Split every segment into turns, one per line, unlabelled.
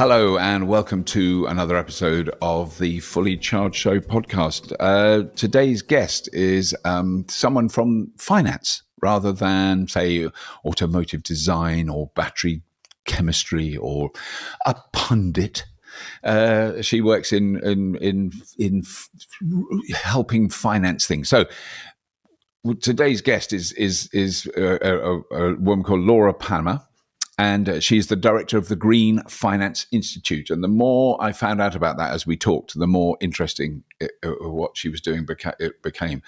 Hello and welcome to another episode of the Fully Charged Show podcast. Today's guest is someone from finance rather than, say, automotive design or battery chemistry or a pundit. She works in helping finance things. So today's guest is a woman called Lauren Pamma. And she's the director of the Green Finance Institute. And the more I found out about that as we talked, the more interesting what she was doing it became.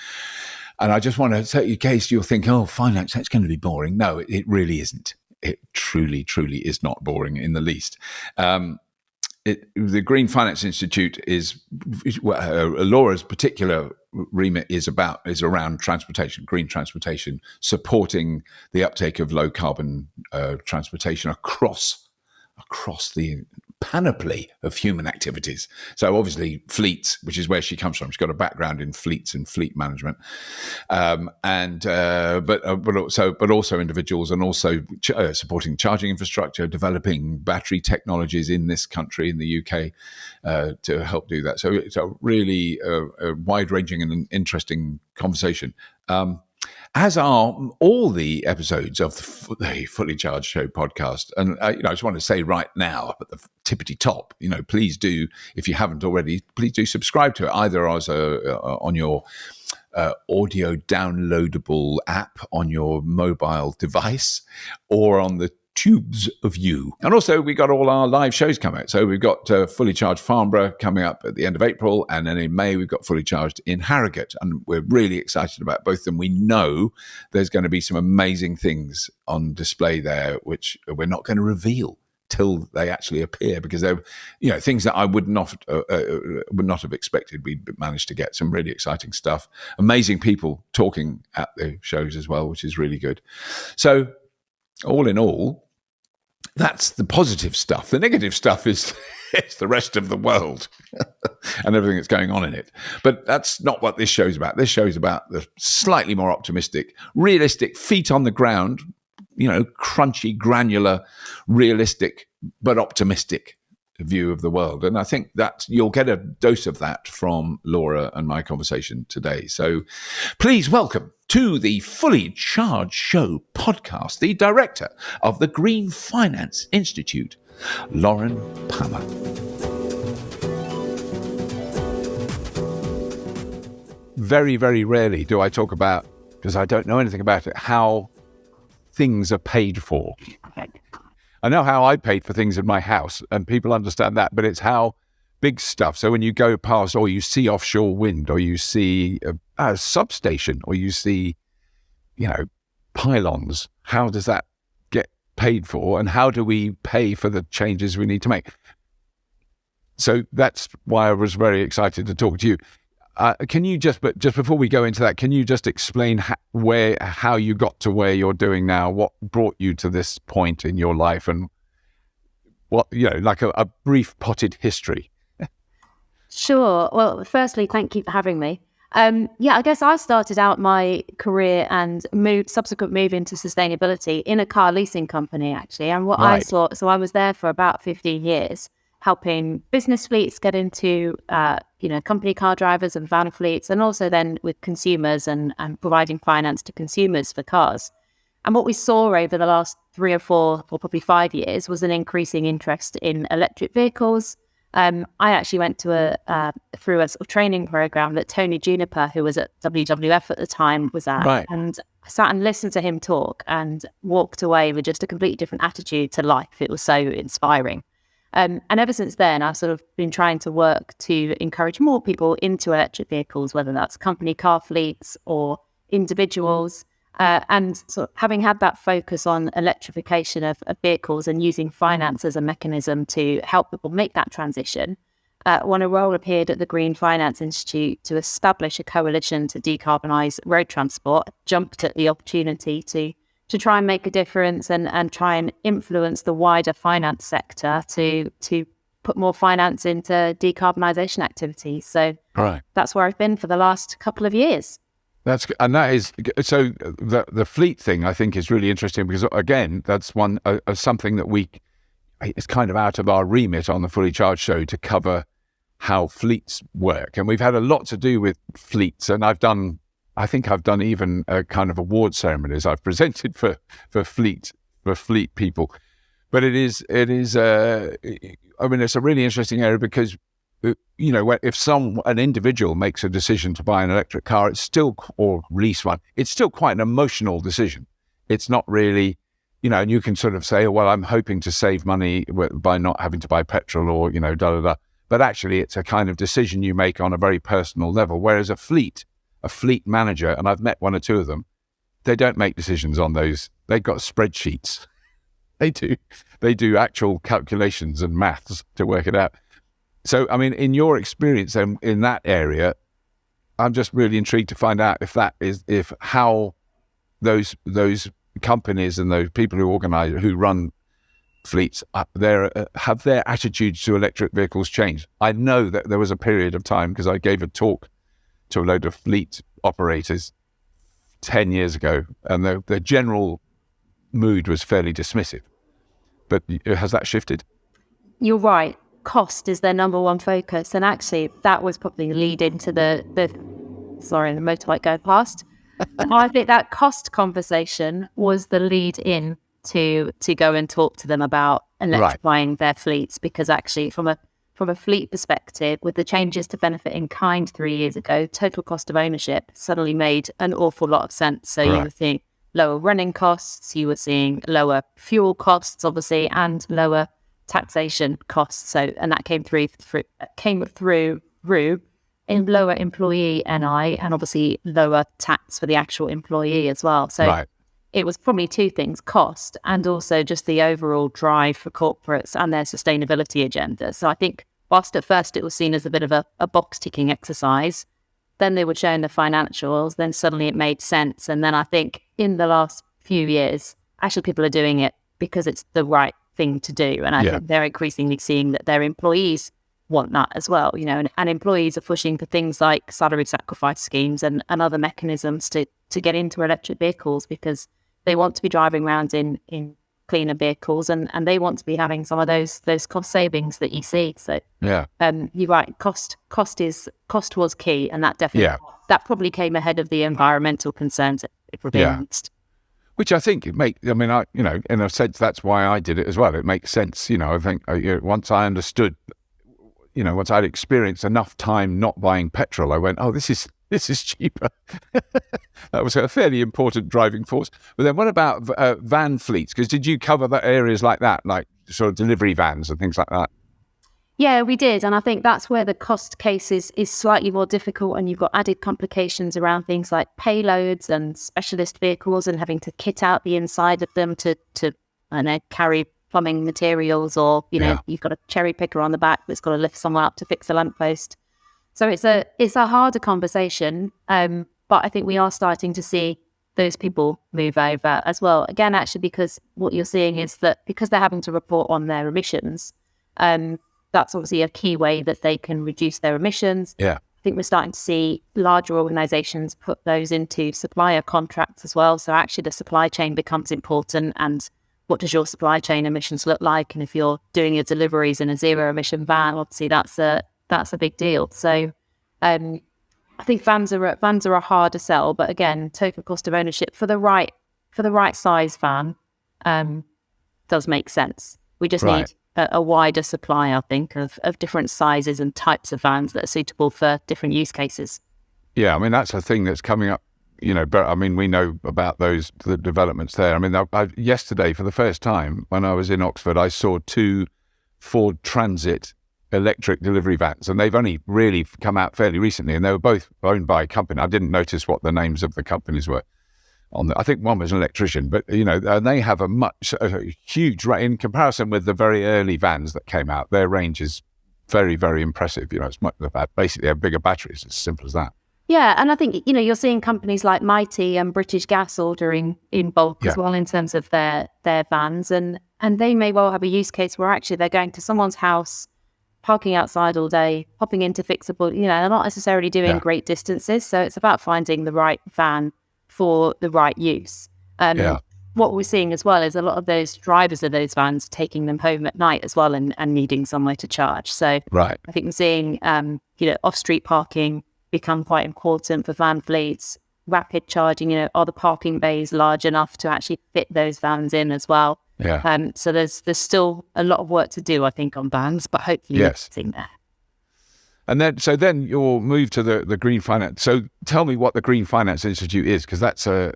And I just want to say, in case you're thinking, oh, finance, that's going to be boring. No, it really isn't. It truly, truly is not boring in the least. The Green Finance Institute is Laura's particular remit is around transportation, green transportation, supporting the uptake of low carbon transportation across the panoply of human activities. So obviously fleets, which is where she comes from. She's got a background in fleets and fleet management, but also individuals, and also supporting charging infrastructure, developing battery technologies in this country, in the UK, to help do that. So it's a really wide-ranging and interesting conversation. As are all the episodes of the Fully Charged Show podcast. And, I just want to say right now, up at the tippity top, please do, if you haven't already, please do subscribe to it, either as on your audio downloadable app on your mobile device or on the tubes of you. And also we got all our live shows coming out. So we've got Fully Charged Farnborough coming up at the end of April, and then in May we've got Fully Charged in Harrogate, and we're really excited about both of them. We know there's going to be some amazing things on display there which we're not going to reveal till they actually appear, because they're things that I would not have expected. We managed to get some really exciting stuff, amazing people talking at the shows as well, which is really good. So all in all, that's the positive stuff. The negative stuff is it's the rest of the world and everything that's going on in it. But that's not what this show's about. This show's about the slightly more optimistic, realistic, feet on the ground, crunchy, granular, realistic, but optimistic view of the world. And I think that you'll get a dose of that from Laura and my conversation today. So please welcome to the Fully Charged Show podcast, the director of the Green Finance Institute, Lauren Pamma. Very, very rarely do I talk about, because I don't know anything about it, how things are paid for. I know how I paid for things in my house, and people understand that, but it's how big stuff. So when you go past, or you see offshore wind, or you see a substation, or you see, pylons, how does that get paid for, and how do we pay for the changes we need to make? So that's why I was very excited to talk to you. Can you just before we go into that, can you just explain how you got to where you're doing now, what brought you to this point in your life, and what, like a brief potted history?
Sure. Well, firstly, thank you for having me. I guess I started out my career and subsequent move into sustainability in a car leasing company, actually. And what I saw, so I was there for about 15 years, helping business fleets get into, company car drivers and van fleets, and also then with consumers and providing finance to consumers for cars. And what we saw over the last 3 or 4 or probably 5 years was an increasing interest in electric vehicles. I actually went to through a sort of training program that Tony Juniper, who was at WWF at the time, was at, and I sat and listened to him talk and walked away with just a completely different attitude to life. It was so inspiring. And ever since then, I've sort of been trying to work to encourage more people into electric vehicles, whether that's company car fleets or individuals. And sort of having had that focus on electrification of vehicles and using finance as a mechanism to help people make that transition, when a role appeared at the Green Finance Institute to establish a coalition to decarbonise road transport, jumped at the opportunity to try and make a difference and try and influence the wider finance sector to put more finance into decarbonisation activities. So that's where I've been for the last couple of years.
That is so. The fleet thing I think is really interesting because again, that's something that it's kind of out of our remit on the Fully Charged show to cover how fleets work. And we've had a lot to do with fleets. And I think I've done even a kind of award ceremonies. I've presented for fleet people. But it is. It's a really interesting area because, if an individual makes a decision to buy an electric car, or lease one, it's still quite an emotional decision. It's not really, and you can sort of say, oh, well, I'm hoping to save money by not having to buy petrol or, da, da, da. But actually, it's a kind of decision you make on a very personal level. Whereas a fleet manager, and I've met one or two of them, they don't make decisions on those. They've got spreadsheets. They do actual calculations and maths to work it out. So, I mean, in your experience in that area, I'm just really intrigued to find out if how those companies and those people who run fleets have their attitudes to electric vehicles changed. I know that there was a period of time, because I gave a talk to a load of fleet operators 10 years ago, and the general mood was fairly dismissive. But has that shifted?
You're right. Cost is their number one focus, and actually that was probably the lead into the motorbike going past. I think that cost conversation was the lead in to go and talk to them about electrifying their fleets, because actually from a fleet perspective, with the changes to benefit in kind 3 years ago, total cost of ownership suddenly made an awful lot of sense. So you were seeing lower running costs, you were seeing lower fuel costs, obviously, and lower taxation costs. So, and that came through in lower employee NI, and obviously lower tax for the actual employee as well. So it was probably two things: cost, and also just the overall drive for corporates and their sustainability agenda. So I think whilst at first it was seen as a bit of a box ticking exercise, then they were showing the financials, then suddenly it made sense. And then I think in the last few years, actually people are doing it because it's the right thing to do. And I think they're increasingly seeing that their employees want that as well, and employees are pushing for things like salary sacrifice schemes and other mechanisms to get into electric vehicles, because they want to be driving around in cleaner vehicles, and they want to be having some of those cost savings that you see. So you're right, cost was key, and that definitely that probably came ahead of the environmental concerns that were being announced.
Which I think in a sense, that's why I did it as well. It makes sense. I think once I understood, once I'd experienced enough time not buying petrol, I went, oh, this is cheaper. That was a fairly important driving force. But then what about van fleets? Because did you cover the areas like that, like sort of delivery vans and things like that?
Yeah, we did. And I think that's where the cost case is slightly more difficult, and you've got added complications around things like payloads and specialist vehicles and having to kit out the inside of them to carry plumbing materials, or, you've got a cherry picker on the back that's got to lift someone up to fix a lamppost. So it's a harder conversation, but I think we are starting to see those people move over as well. Again, actually, because what you're seeing is that because they're having to report on their emissions, that's obviously a key way that they can reduce their emissions. Yeah. I think we're starting to see larger organizations put those into supplier contracts as well. So actually the supply chain becomes important, and what does your supply chain emissions look like? And if you're doing your deliveries in a zero emission van, obviously that's a big deal. So I think vans are a harder sell, but again, total cost of ownership for the right size van does make sense. We just need a wider supply, I think, of different sizes and types of vans that are suitable for different use cases.
Yeah, I mean, that's a thing that's coming up, but I mean, we know about the developments there. I mean, yesterday, for the first time, when I was in Oxford, I saw 2 Ford Transit electric delivery vans, and they've only really come out fairly recently, and they were both owned by a company. I didn't notice what the names of the companies were. I think one was an electrician, but and they have a huge range in comparison with the very early vans that came out. Their range is very, very impressive. It's much about basically a bigger batteries. It's as simple as that.
Yeah, and I think you're seeing companies like Mighty and British Gas ordering in bulk as well in terms of their vans, and they may well have a use case where actually they're going to someone's house, parking outside all day, popping into fixable. They're not necessarily doing great distances, so it's about finding the right van for the right use. what we're seeing as well is a lot of those drivers of those vans taking them home at night as well, and needing somewhere to charge. So
Right.
I think we're seeing, off-street parking become quite important for van fleets. Rapid charging, are the parking bays large enough to actually fit those vans in as well?
Yeah.
So there's still a lot of work to do, I think, on vans, but hopefully we're getting there.
And then you'll move to the Green Finance. So tell me what the Green Finance Institute is, because that's I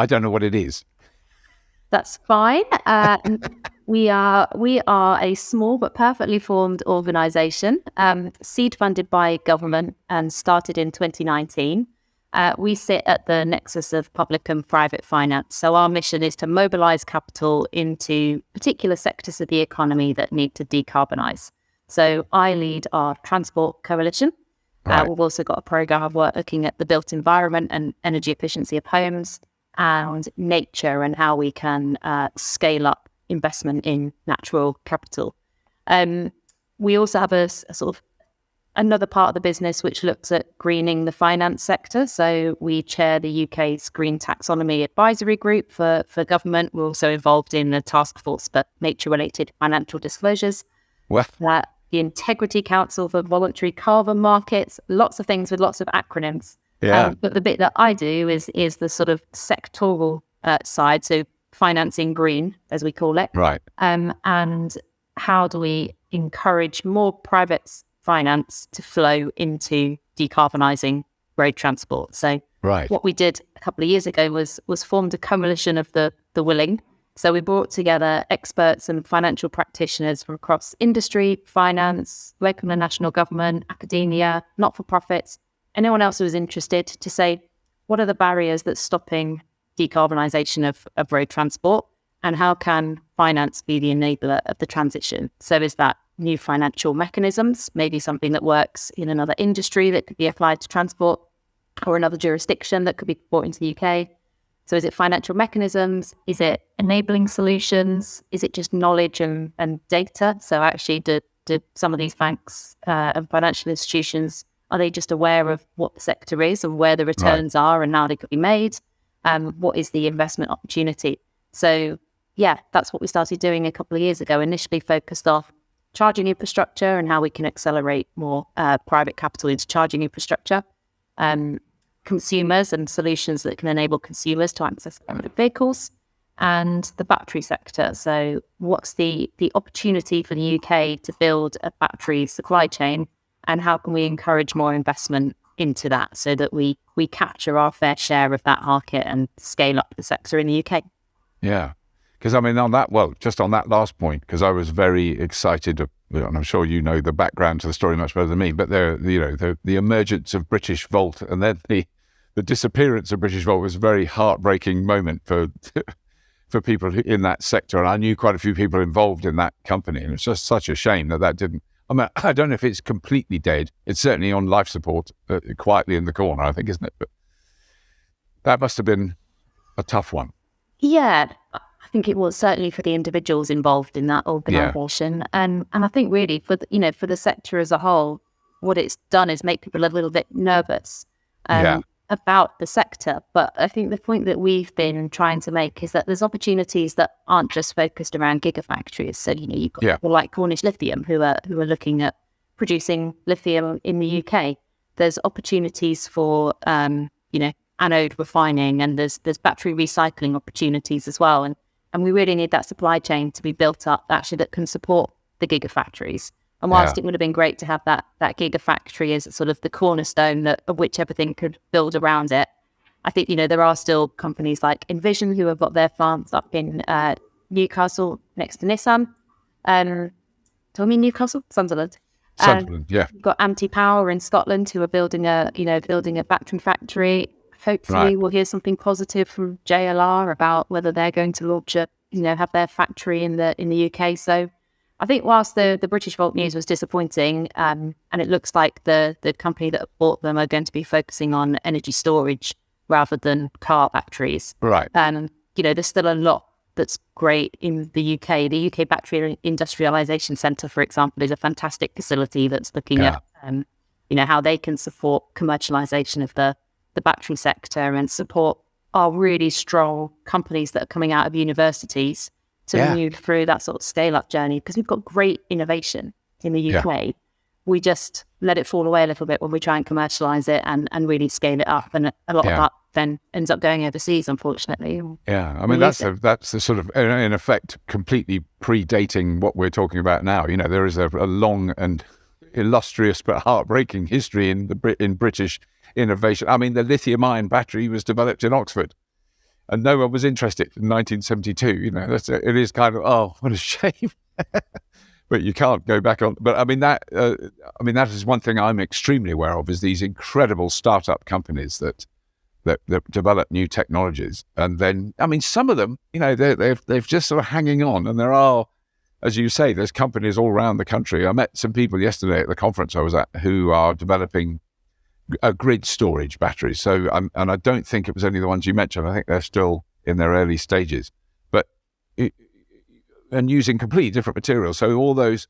don't know what it is.
That's fine. We are a small but perfectly formed organisation, seed funded by government and started in 2019. We sit at the nexus of public and private finance. So our mission is to mobilise capital into particular sectors of the economy that need to decarbonise. So I lead our transport coalition.
Right.
We've also got a programme of work looking at the built environment and energy efficiency of homes, and nature, and how we can scale up investment in natural capital. We also have a sort of another part of the business which looks at greening the finance sector. So we chair the UK's Green Taxonomy Advisory Group for government. We're also involved in the task force for nature-related financial disclosures.
Well,
The Integrity Council for voluntary carbon markets, lots of things with lots of acronyms.
yeah.
But the bit that I do is the sort of sectoral side, so financing green, as we call it.
Right.
And how do we encourage more private finance to flow into decarbonising road transport? So
Right.
what we did a couple of years ago was formed a coalition of the willing. So we brought together experts and financial practitioners from across industry, finance, local and national government, academia, not-for-profits, anyone else who was interested, to say, what are the barriers that's stopping decarbonisation of road transport, and how can finance be the enabler of the transition? So is that new financial mechanisms, maybe something that works in another industry that could be applied to transport, or another jurisdiction that could be brought into the UK? So is it financial mechanisms? Is it enabling solutions? Is it just knowledge and data? So actually, do some of these banks and financial institutions, are they just aware of what the sector is and where the returns are and how they could be made? What is the investment opportunity? So yeah, that's what we started doing a couple of years ago, initially focused on charging infrastructure and how we can accelerate more private capital into charging infrastructure. Consumers and solutions that can enable consumers to access electric vehicles, and the battery sector. So what's the opportunity for the UK to build a battery supply chain, and how can we encourage more investment into that so that we capture our fair share of that market and scale up the sector in the UK?
Yeah. Because just on that last point, because I was very excited, and I'm sure you know the background to the story much better than me, but the emergence of British Volt, and then the disappearance of British Volt was a very heartbreaking moment for people in that sector. And I knew quite a few people involved in that company, and it's just such a shame that didn't. I mean, I don't know if it's completely dead. It's certainly on life support, quietly in the corner, I think, isn't it? But that must have been a tough one.
Yeah, I think it was, certainly for the individuals involved in that organisation. Yeah. And I think really for the sector as a whole, what it's done is make people a little bit nervous about the sector. But I think the point that we've been trying to make is that there's opportunities that aren't just focused around gigafactories. So, you've got people like Cornish Lithium who are looking at producing lithium in the UK. There's opportunities for, anode refining, and there's battery recycling opportunities as well. And we really need that supply chain to be built up actually that can support the gigafactories. And whilst it would have been great to have that gigafactory as sort of the cornerstone of which everything could build around it, I think, there are still companies like Envision who have got their plants up in Newcastle next to Nissan. Do I mean Newcastle? Sunderland.
Sunderland, yeah.
You've got Anti-Power in Scotland who are building a battery factory. Hopefully we'll hear something positive from JLR about whether they're going to launch have their factory in the UK. So I think whilst the British Volt news was disappointing, and it looks like the company that bought them are going to be focusing on energy storage rather than car batteries.
Right.
And, there's still a lot that's great in the UK. The UK Battery Industrialisation Centre, for example, is a fantastic facility that's looking at, how they can support commercialisation of the battery sector and support are really strong companies that are coming out of universities to move through that sort of scale-up journey, because we've got great innovation in the UK. We just let it fall away a little bit when we try and commercialize it and really scale it up. And a lot of that then ends up going overseas, unfortunately.
Yeah, I mean, that's the sort of, in effect, completely predating what we're talking about now. You know, there is a long and illustrious but heartbreaking history in British innovation. I mean, the lithium-ion battery was developed in Oxford, and no one was interested in 1972. You know, it is kind of, oh, what a shame. But you can't go back on. But I mean that is one thing I'm extremely aware of, is these incredible startup companies that develop new technologies, and then I mean some of them, you know, they've just sort of hanging on, and there are, as you say, there's companies all around the country. I met some people yesterday at the conference I was at who are developing a grid storage batteries. So and I don't think it was any of the ones you mentioned. I think they're still in their early stages, but and using completely different materials. So all those,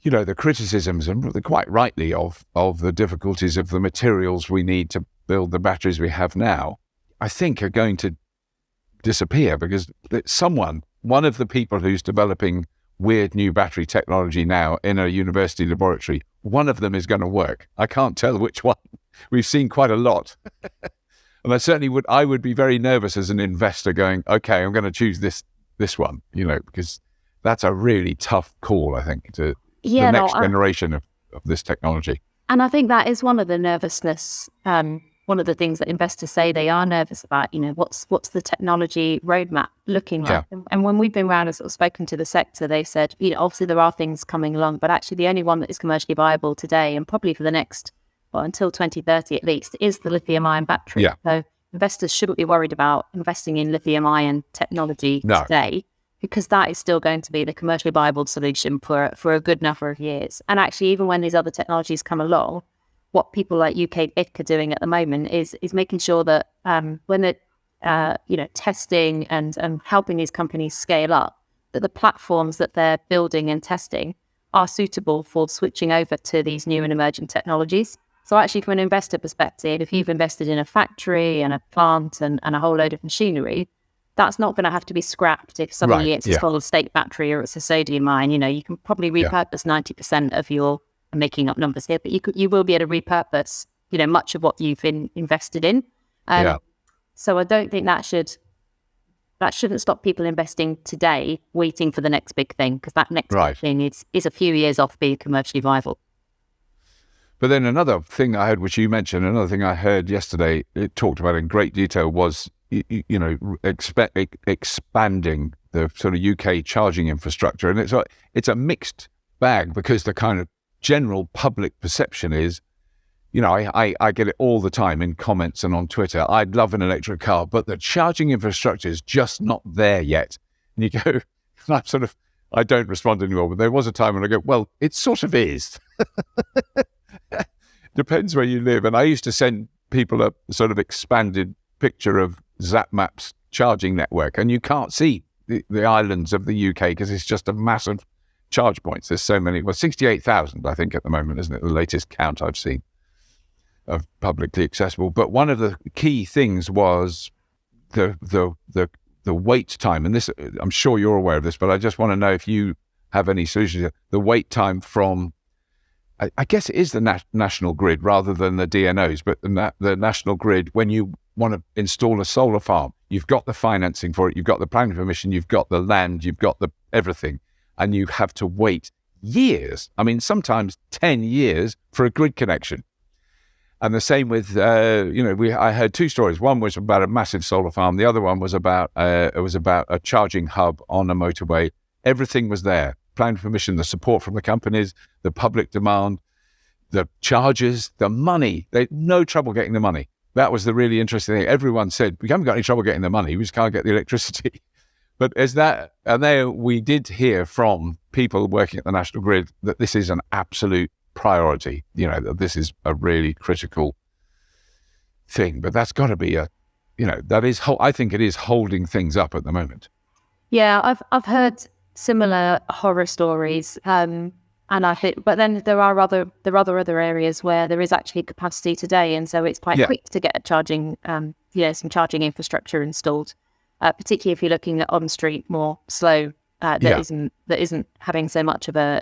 you know, the criticisms, and quite rightly, of the difficulties of the materials we need to build the batteries we have now, I think are going to disappear, because one of the people who's developing weird new battery technology now in a university laboratory, one of them is going to work. I can't tell which one. We've seen quite a lot. And I would be very nervous as an investor going, okay, I'm going to choose this one, you know, because that's a really tough call, I think, to the next generation of this technology.
And I think that is one of the nervousness, one of the things that investors say they are nervous about, you know, what's the technology roadmap looking like? Yeah. And when we've been around and sort of spoken to the sector, they said, you know, obviously there are things coming along, but actually the only one that is commercially viable today, and probably for the next, until 2030 at least, is the lithium-ion battery. Yeah. So investors shouldn't be worried about investing in lithium-ion technology today, because that is still going to be the commercially viable solution for a good number of years. And actually, even when these other technologies come along, what people like UK BIC are doing at the moment is making sure that when they're testing and helping these companies scale up, that the platforms that they're building and testing are suitable for switching over to these new and emerging technologies. So actually, from an investor perspective, if you've invested in a factory and a plant and a whole load of machinery, that's not going to have to be scrapped if suddenly it's a solid-state battery or it's a sodium ion. You know, you can probably repurpose 90% of your, I'm making up numbers here, but you will be able to repurpose, you know, much of what you've invested in. So I don't think that shouldn't stop people investing today, waiting for the next big thing, because that next big thing is a few years off being commercially viable.
But then another thing I heard, which you mentioned, another thing I heard yesterday, it talked about in great detail, was, you know, expanding the sort of UK charging infrastructure. And it's a mixed bag, because the kind of general public perception is, you know, I get it all the time in comments and on Twitter, I'd love an electric car, but the charging infrastructure is just not there yet. And you go, and I don't respond anymore, but there was a time when I go, well, it sort of is. Depends where you live. And I used to send people a sort of expanded picture of ZapMap's charging network, and you can't see the islands of the UK because it's just a massive charge points. There's so many, 68,000, I think, at the moment, isn't it? The latest count I've seen of publicly accessible. But one of the key things was the wait time. And this, I'm sure you're aware of this, but I just want to know if you have any solutions. The wait time from, I guess it is the national grid rather than the DNOs, but the national grid, when you want to install a solar farm, you've got the financing for it, you've got the planning permission, you've got the land, you've got the everything, and you have to wait years. I mean, sometimes 10 years for a grid connection. And the same with, I heard two stories. One was about a massive solar farm. The other one was about a charging hub on a motorway. Everything was there. Planning permission, the support from the companies, the public demand, the charges, the money. They had no trouble getting the money. That was the really interesting thing. Everyone said, we haven't got any trouble getting the money. We just can't get the electricity. But we did hear from people working at the National Grid that this is an absolute priority. You know, that this is a really critical thing. But that's got to be I think it is holding things up at the moment.
Yeah, I've heard similar horror stories. And I think, but then there are other areas where there is actually capacity today, and so it's quite
Yeah.
quick to get a charging, some charging infrastructure installed. Particularly if you're looking at on street, more slow,
Yeah.
that isn't having so much of a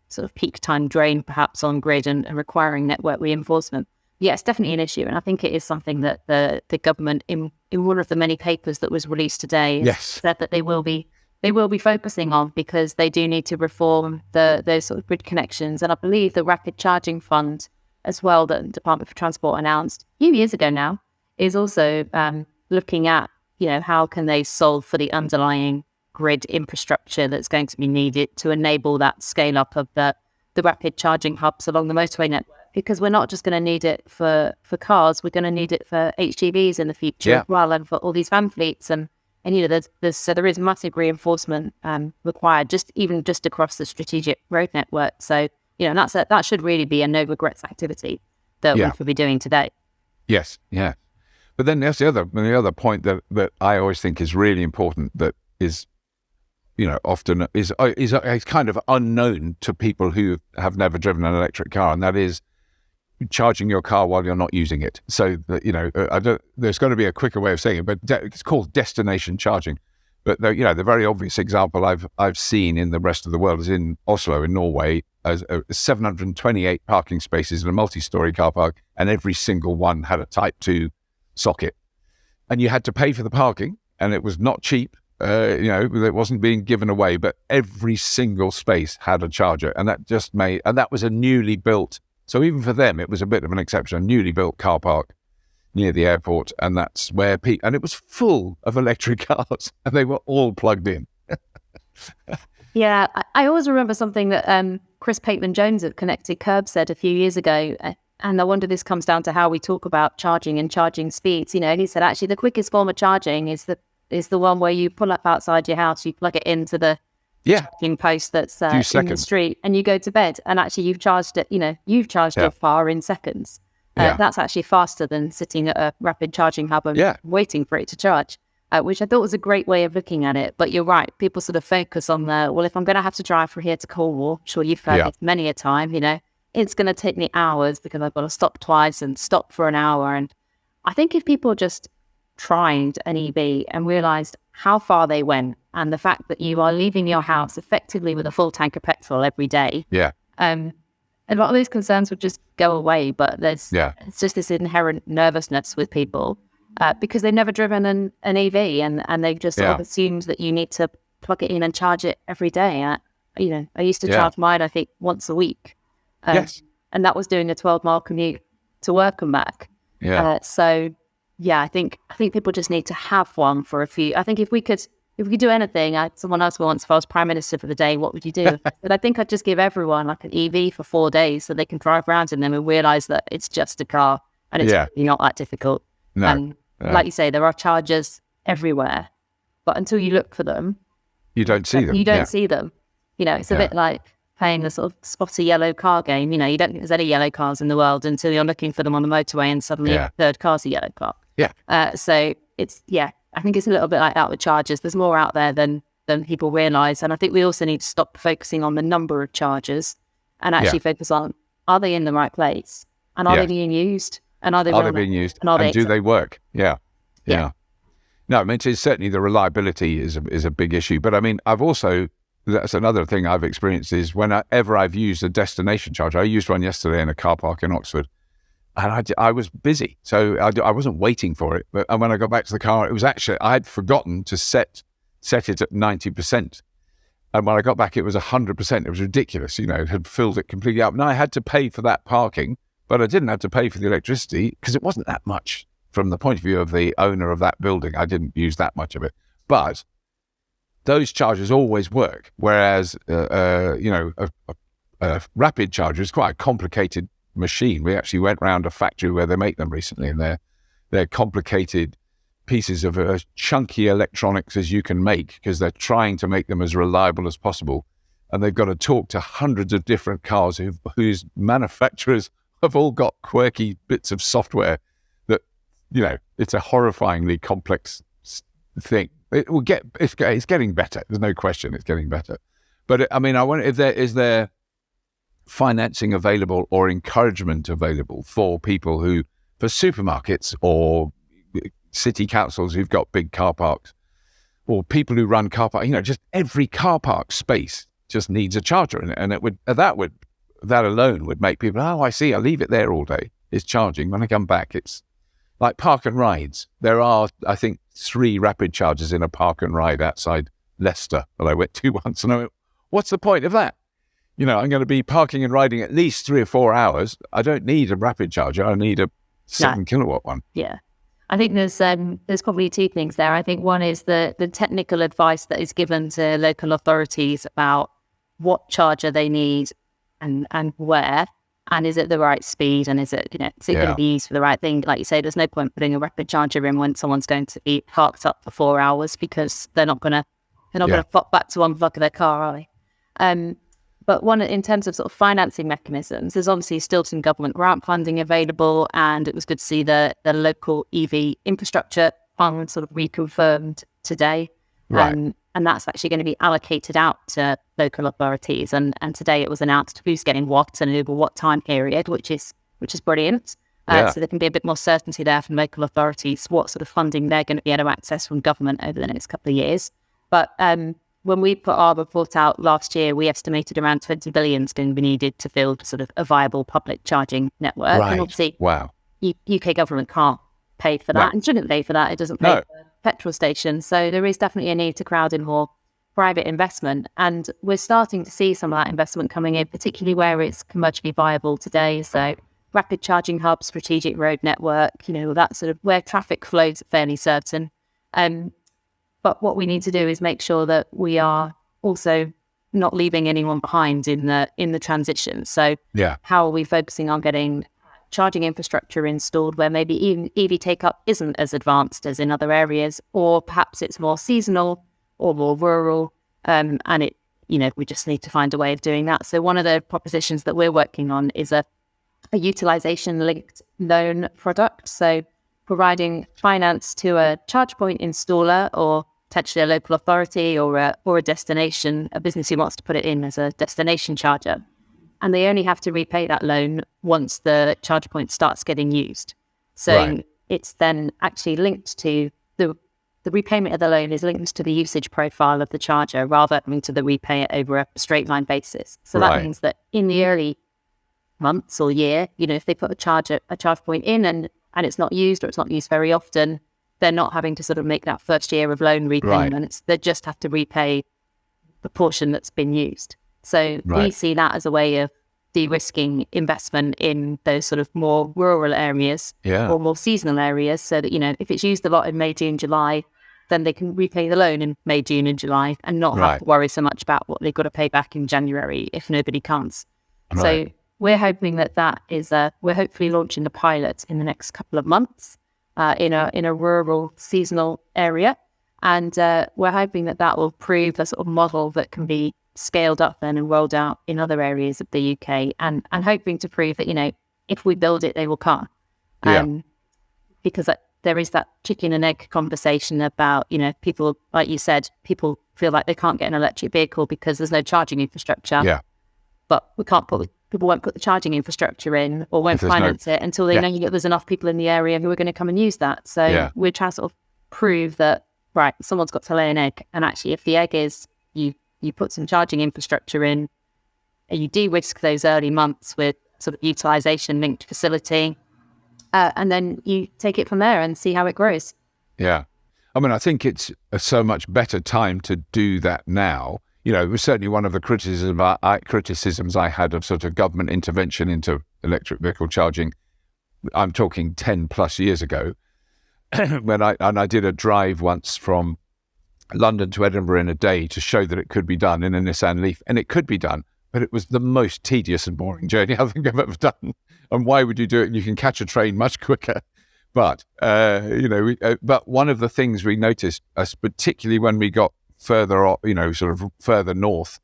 sort of peak time drain, perhaps on grid and requiring network reinforcement. Yeah, it's definitely an issue, and I think it is something that the government in one of the many papers that was released today
Yes.
said that they will be focusing on, because they do need to reform those sort of grid connections. And I believe the Rapid Charging Fund as well, that the Department for Transport announced a few years ago now, is also looking at, how can they solve for the underlying grid infrastructure that's going to be needed to enable that scale up of the rapid charging hubs along the motorway network. Because we're not just going to need it for cars, we're going to need it for HGVs in the future as well, and for all these van fleets. And there is massive reinforcement required just across the strategic road network. So that should really be a no regrets activity that we could be doing today.
Yes, yeah. But then there's the other point that I always think is really important, that is, often is kind of unknown to people who have never driven an electric car, and that is charging your car while you're not using it. So that, there's got to be a quicker way of saying it, but it's called destination charging. But the very obvious example I've seen in the rest of the world is in Oslo, in Norway, as 728 parking spaces in a multi-story car park, and every single one had a Type 2 socket, and you had to pay for the parking, and it was not cheap. It wasn't being given away, but every single space had a charger, and that was a newly built. So even for them, it was a bit of an exception. A newly built car park near the airport, and that's where and it was full of electric cars, and they were all plugged in.
Yeah, I always remember something that Chris Pateman-Jones at Connected Curb said a few years ago, and I wonder this comes down to how we talk about charging and charging speeds. And he said actually the quickest form of charging is the one where you pull up outside your house, you plug it into the charging post that's in the street, and you go to bed, and actually you've charged it. You've charged your car in seconds. That's actually faster than sitting at a rapid charging hub and waiting for it to charge, which I thought was a great way of looking at it. But you're right, people sort of focus on if I'm going to have to drive from here to Cornwall, sure, you've heard it many a time, it's going to take me hours because I've got to stop twice and stop for an hour. And I think if people just tried an EV and realised how far they went, and the fact that you are leaving your house effectively with a full tank of petrol every day, a lot of those concerns would just go away. But it's just this inherent nervousness with people because they've never driven an EV, and they've just sort of assumed that you need to plug it in and charge it every day. I used to charge mine, I think, once a week. And that was doing a 12-mile commute to work and back. I think people just need to have one for a few. I think if we could do anything, someone else once, if I was Prime Minister for the day, what would you do? But I think I'd just give everyone like an EV for 4 days so they can drive around in them and realise that it's just a car and it's really not that difficult.
No.
And like you say, there are chargers everywhere, but until you look for them,
you don't see them.
You don't see them. It's a bit like playing the sort of spot a yellow car game. You don't think there's any yellow cars in the world until you're looking for them on the motorway, and suddenly a third car's a yellow car. So it's I think it's a little bit like that with chargers. There's more out there than people realise, and I think we also need to stop focusing on the number of chargers and actually focus on, are they in the right place, and are they being used, and are they
being used, and do they work? No, I mean, it's certainly the reliability is a big issue, but I mean, that's another thing I've experienced is whenever I've used a destination charger. I used one yesterday in a car park in Oxford, and I was busy, so I wasn't waiting for it. And when I got back to the car, it was actually, I had forgotten to set it at 90%. And when I got back, it was 100%. It was ridiculous, it had filled it completely up. And I had to pay for that parking, but I didn't have to pay for the electricity because it wasn't that much from the point of view of the owner of that building. I didn't use that much of it. But those chargers always work, whereas a rapid charger is quite a complicated machine. We actually went around a factory where they make them recently, and they're complicated pieces of chunky electronics as you can make, because they're trying to make them as reliable as possible, and they've got to talk to hundreds of different cars whose manufacturers have all got quirky bits of software that it's a horrifyingly complex thing. It's getting better. There's no question it's getting better. But I mean, I wonder if is there financing available or encouragement available for people for supermarkets or city councils who've got big car parks, or people who run car parks. Just every car park space just needs a charger in it, and that alone would make people, oh, I see, I leave it there all day. It's charging. When I come back, it's like park and rides. There are, I think, 3 rapid chargers in a park and ride outside Leicester that I went to once, and I went, what's the point of that? I'm going to be parking and riding at least 3 or 4 hours. I don't need a rapid charger. I need a 7-kilowatt one.
Yeah. I think there's probably 2 things there. I think one is the technical advice that is given to local authorities about what charger they need and where, and is it the right speed, and is it going to be used for the right thing? Like you say, there's no point putting a rapid charger in when someone's going to be parked up for 4 hours, because they're not going to pop back to unplug their car, are they? But one, in terms of sort of financing mechanisms, there's obviously still some government grant funding available, and it was good to see the local EV infrastructure fund sort of reconfirmed today.
Right.
And that's actually going to be allocated out to local authorities. And today it was announced who's getting what and over what time period, which is brilliant. So there can be a bit more certainty there from local authorities what sort of funding they're going to be able to access from government over the next couple of years. But when we put our report out last year, we estimated around 20 billion is going to be needed to build sort of a viable public charging network.
Right.
And obviously,
wow.
UK government can't pay for that and shouldn't pay for that. It doesn't pay for petrol stations. So there is definitely a need to crowd in more private investment. And we're starting to see some of that investment coming in, particularly where it's commercially viable today. So rapid charging hubs, strategic road network, that sort of where traffic flows are fairly certain. But what we need to do is make sure that we are also not leaving anyone behind in the transition. So how are we focusing on getting charging infrastructure installed where maybe even EV take-up isn't as advanced as in other areas, or perhaps it's more seasonal or more rural, and it, we just need to find a way of doing that. So one of the propositions that we're working on is a utilization-linked loan product. So providing finance to a charge point installer or potentially a local authority or a destination, a business who wants to put it in as a destination charger. And they only have to repay that loan once the charge point starts getting used. So it's then actually linked to the repayment of the loan is linked to the usage profile of the charger rather than to the repay it over a straight line basis. So that means that in the early months or year, if they put a charge point in and it's not used or it's not used very often, they're not having to sort of make that first year of loan repayment. They just have to repay the portion that's been used. So we see that as a way of de-risking investment in those sort of more rural areas or more seasonal areas, so that, if it's used a lot in May, June, July, then they can repay the loan in May, June and July and not have to worry so much about what they've got to pay back in January if nobody comes. So we're hoping that is, we're hopefully launching the pilot in the next couple of months in a rural seasonal area. And we're hoping that will prove a sort of model that can be scaled up then and rolled out in other areas of the UK, and hoping to prove that, if we build it, they will come. Because there is that chicken and egg conversation about, people, like you said, people feel like they can't get an electric vehicle because there's no charging infrastructure. But people won't put the charging infrastructure in or won't finance it until they know that there's enough people in the area who are going to come and use that. So we're trying to sort of prove that, someone's got to lay an egg. And actually, if the egg is you put some charging infrastructure in, and you de-risk those early months with sort of utilization linked facility, and then you take it from there and see how it grows. Yeah.
I mean, I think it's a so much better time to do that now. It was certainly one of the criticisms I had of sort of government intervention into electric vehicle charging. I'm talking 10 plus years ago, when I did a drive once from London to Edinburgh in a day to show that it could be done in a Nissan Leaf, and it could be done, but it was the most tedious and boring journey I think I've ever done. And why would you do it? You can catch a train much quicker. But but one of the things we noticed, particularly when we got further, sort of further north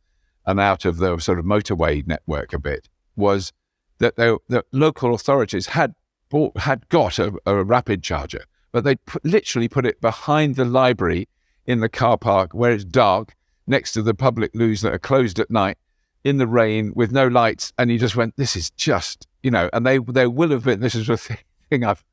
and out of the sort of motorway network a bit, was that the local authorities had got a rapid charger, but they literally put it behind the library in the car park where it's dark, next to the public loos that are closed at night. in the rain with no lights, and you just went, this is just, and there will have been, this is a thing I've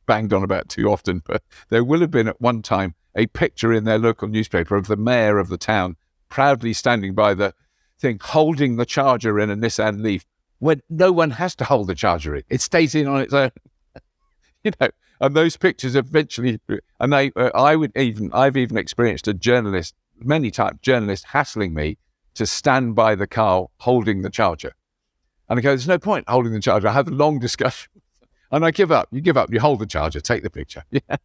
banged on about too often, but there will have been at one time a picture in their local newspaper of the mayor of the town proudly standing by the thing, holding the charger in a Nissan Leaf, when no one has to hold the charger in. It stays in on its own, and those pictures eventually, and I've even experienced many times, journalists hassling me to stand by the car holding the charger. And I go, there's no point holding the charger. I have a long discussion. And I give up. You give up. You hold the charger. Take the picture. Yeah.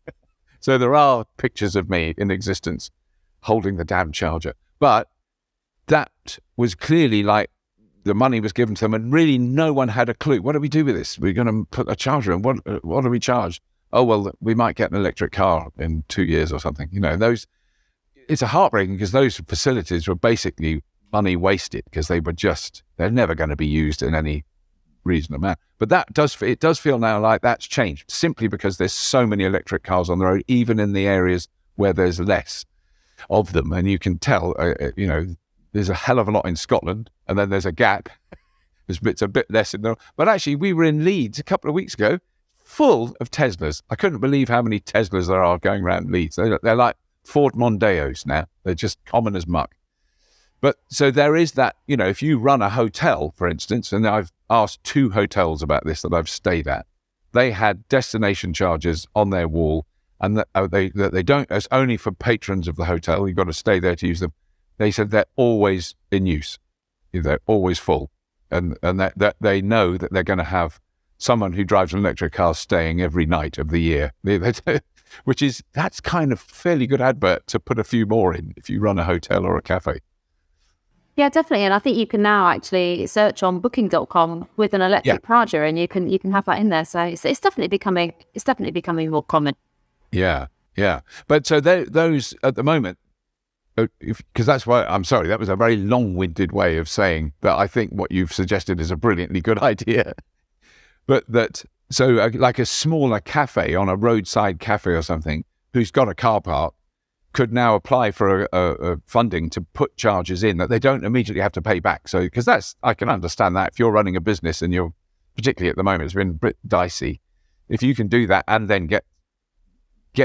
So there are pictures of me in existence holding the damn charger. But that was clearly like the money was given to them, and really no one had a clue. What do we do with this? We're going to put a charger in. What do we charge? Oh, well, we might get an electric car in 2 years or something. It's a heartbreaking, because those facilities were basically money wasted, because they're never going to be used in any reasonable manner. But it does feel now like that's changed, simply because there's so many electric cars on the road, even in the areas where there's less of them. And you can tell, there's a hell of a lot in Scotland, and then there's a gap. It's a bit less in there. But actually, we were in Leeds a couple of weeks ago, full of Teslas. I couldn't believe how many Teslas there are going around Leeds. They're like Ford Mondeos now. They're just common as muck. But so there is that, if you run a hotel, for instance, and I've asked 2 hotels about this that I've stayed at, they had destination charges on their wall, and that they don't, it's only for patrons of the hotel. You've got to stay there to use them. They said they're always in use. They're always full. And that they know that they're going to have someone who drives an electric car staying every night of the year, that's kind of fairly good advert to put a few more in if you run a hotel or a cafe.
Yeah, definitely. And I think you can now actually search on booking.com with an electric charger, and you can have that in there. So it's definitely becoming more common.
Yeah. But so those at the moment, because that's why I'm sorry, that was a very long-winded way of saying that I think what you've suggested is a brilliantly good idea. But like a smaller cafe, on a roadside cafe or something, who's got a car park, could now apply for a funding to put charges in that they don't immediately have to pay back. So, because I can understand that if you're running a business and you're, particularly at the moment, it's been a bit dicey. If you can do that and then get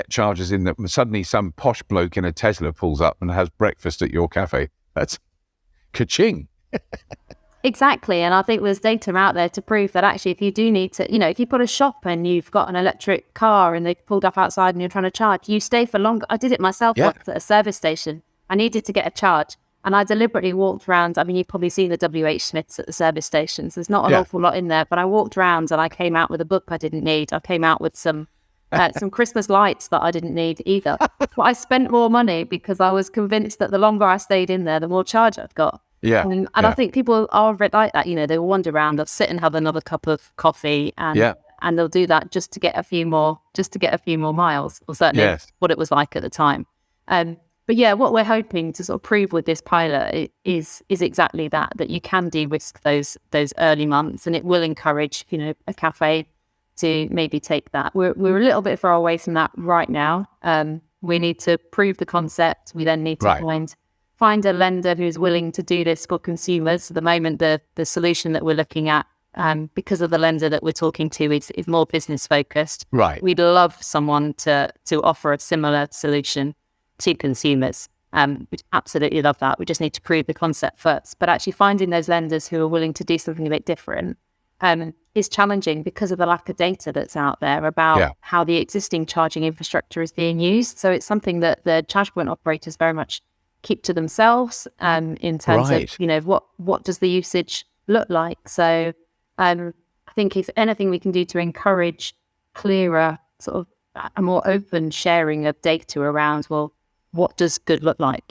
charges in, that suddenly some posh bloke in a Tesla pulls up and has breakfast at your cafe, that's ka-ching.
Exactly. And I think there's data out there to prove that actually, if you do need to, if you put a shop and you've got an electric car and they've pulled up outside and you're trying to charge, you stay for longer. I did it myself once at a service station. I needed to get a charge, and I deliberately walked around. I mean, you've probably seen the WH Smiths at the service stations. There's not an awful lot in there, but I walked around and I came out with a book I didn't need. I came out with some Christmas lights that I didn't need either. But I spent more money because I was convinced that the longer I stayed in there, the more charge I'd got.
Yeah.
And I think people are like that. They'll wander around, they'll sit and have another cup of coffee, and they'll do that just to get a few more miles, or certainly what it was like at the time. But yeah, what we're hoping to sort of prove with this pilot is exactly that you can de-risk those early months, and it will encourage, a cafe to maybe take that. We're a little bit far away from that right now. We need to prove the concept. We then need to find a lender who's willing to do this for consumers. At the moment, the solution that we're looking at, because of the lender that we're talking to, is more business focused.
Right.
We'd love someone to offer a similar solution to consumers. We'd absolutely love that. We just need to prove the concept first. But actually finding those lenders who are willing to do something a bit different is challenging because of the lack of data that's out there about how the existing charging infrastructure is being used. So it's something that the charge point operators very much keep to themselves in terms of, what does the usage look like? So I think if anything we can do to encourage clearer, sort of a more open sharing of data around, what does good look like?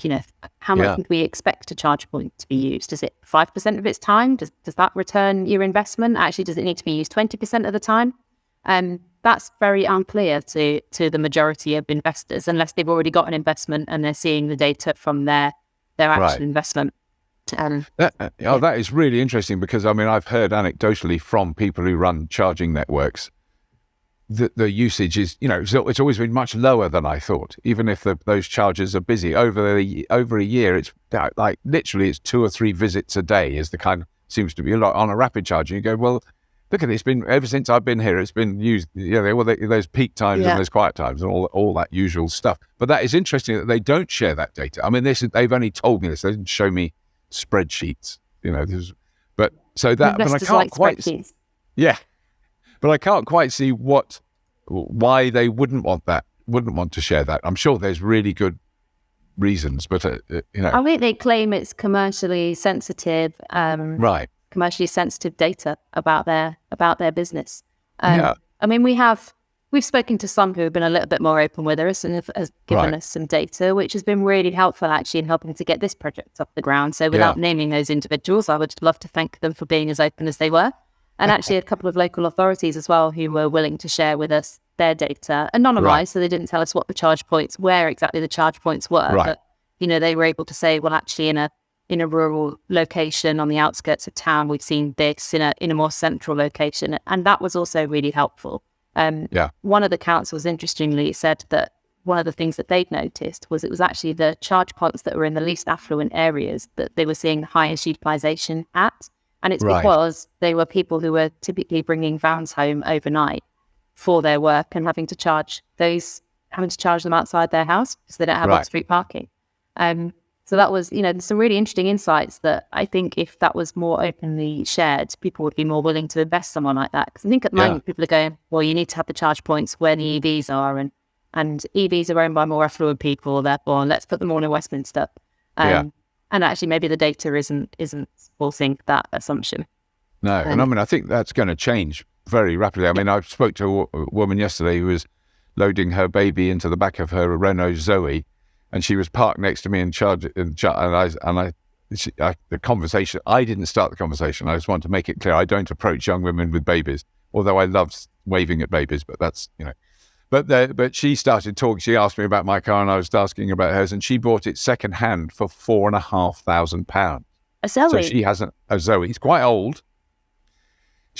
How much would we expect a charge point to be used? Is it 5% of its time? Does that return your investment? Actually, does it need to be used 20% of the time? That's very unclear to the majority of investors, unless they've already got an investment and they're seeing the data from their actual investment.
That is really interesting, because I've heard anecdotally from people who run charging networks the usage is, it's always been much lower than I thought. Even if those chargers are busy over a year, it's like literally it's 2 or 3 visits a day is the kind, seems to be a lot on a rapid charger. You go, well, look at it. It's been ever since I've been here. It's been used. There's peak times and there's quiet times and all that usual stuff. But that is interesting that they don't share that data. I mean, they've only told me this. They didn't show me spreadsheets. But so that. But I can't quite. Yeah, but I can't quite see why they wouldn't want to share that. I'm sure there's really good reasons, but
I think they claim it's commercially sensitive.
Right.
Commercially sensitive data about their business. I mean, we've spoken to some who have been a little bit more open with us and have given us some data, which has been really helpful actually in helping to get this project off the ground. So without naming those individuals, I would love to thank them for being as open as they were. And actually a couple of local authorities as well who were willing to share with us their data, anonymized, so they didn't tell us where exactly the charge points were. But, they were able to say, well, actually in a rural location on the outskirts of town, we've seen this in a more central location. And that was also really helpful. One of the councils, interestingly, said that one of the things that they'd noticed was it was actually the charge points that were in the least affluent areas that they were seeing the highest utilisation at. And it's because they were people who were typically bringing vans home overnight for their work and having to charge them outside their house because they don't have off-street parking. So that was, there's some really interesting insights that I think if that was more openly shared, people would be more willing to invest someone like that. Because I think at the moment people are going, well, you need to have the charge points where the EVs are, and EVs are owned by more affluent people, therefore let's put them all in Westminster. And actually maybe the data isn't supporting that assumption.
No, and I mean, I think that's going to change very rapidly. I mean, I spoke to a woman yesterday who was loading her baby into the back of her Renault Zoe, and she was parked next to me in charge. The conversation, I didn't start the conversation. I just want to make it clear I don't approach young women with babies, although I love waving at babies. But that's But she started talking. She asked me about my car, and I was asking about hers. And she bought it second hand for £4,500.
A Zoe.
So she has a Zoe. It's quite old.